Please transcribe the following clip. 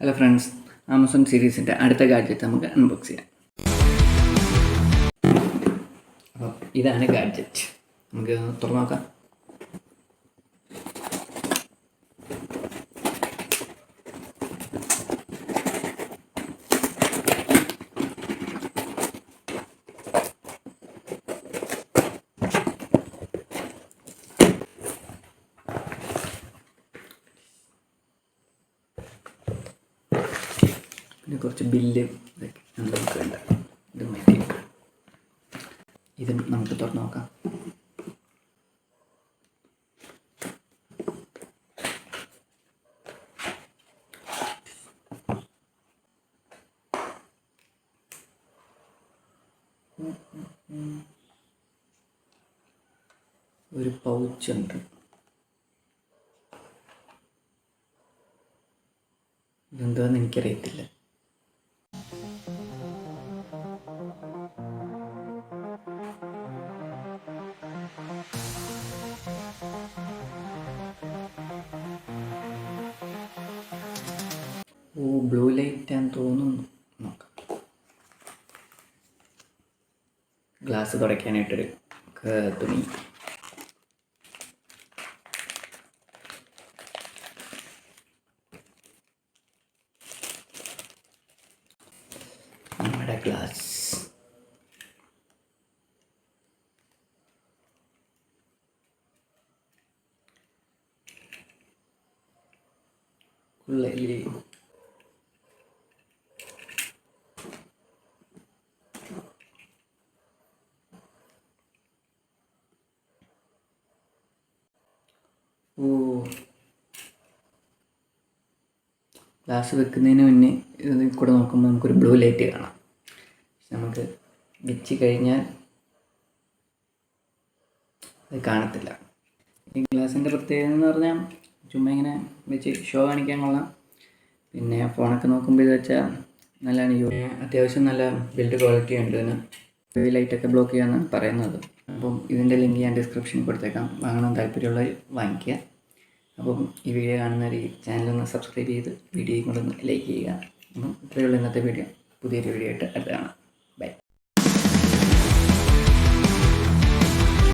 Hello friends, Amazon സീരീസിൻ്റെ അടുത്ത gadget നമുക്ക് unbox ചെയ്യാം. അപ്പോൾ ഇതാണ് ഗാഡ്ജറ്റ്. നമുക്ക് തുറന്നു നോക്കാം. പിന്നെ കുറച്ച് ബില്ല് ഇതൊക്കെ നമുക്ക് വേണ്ട. ഇത് മാറ്റി ഇത് നമുക്ക് തുറന്നു നോക്കാം. ഒരു പൗച്ച് ഉണ്ട്. ഇതെന്താന്ന് എനിക്കറിയത്തില്ല. ബ്ലൂ ലൈറ്റ് ആണെന്ന് തോന്നുന്നു. നോക്കാം. ഗ്ലാസ് തുടയ്ക്കാനായിട്ടൊരു തുണി. നമ്മുടെ ഗ്ലാസ്. ഉള്ളിൽ ഗ്ലാസ് വെക്കുന്നതിന് മുന്നേ ഇതിൽ കൂടെ നോക്കുമ്പോൾ നമുക്കൊരു ബ്ലൂ ലൈറ്റ് കാണാം. നമുക്ക് വെച്ച് കഴിഞ്ഞാൽ അത് കാണത്തില്ല. ഈ ഗ്ലാസിൻ്റെ പ്രത്യേകത എന്ന് പറഞ്ഞാൽ ചുമ്മാ ഇങ്ങനെ വെച്ച് ഷോ കാണിക്കാൻ കൊള്ളാം. പിന്നെ ഫോണൊക്കെ നോക്കുമ്പോൾ ഇത് വെച്ചാൽ നല്ലതാണ്. അത്യാവശ്യം നല്ല ബിൽഡ് ക്വാളിറ്റി ഉണ്ട്. ഇതിന് ലൈറ്റൊക്കെ ബ്ലോക്ക് ചെയ്യാമെന്നാണ് പറയുന്നത്. അപ്പം ഇതിൻ്റെ ലിങ്ക് ഞാൻ ഡിസ്ക്രിപ്ഷനിൽ കൊടുത്തേക്കാം. വാങ്ങണം താല്പര്യമുള്ളവർ വാങ്ങിക്കുക. അപ്പം ഈ വീഡിയോ കാണുന്നവർ ഈ ചാനലൊന്ന് സബ്സ്ക്രൈബ് ചെയ്ത് വീഡിയോയും കൂടെ ഒന്ന് ലൈക്ക് ചെയ്യുക. അപ്പം ഇത്രയുള്ള ഇന്നത്തെ വീഡിയോ. പുതിയൊരു വീഡിയോ ആയിട്ട് അടുത്ത് കാണാം.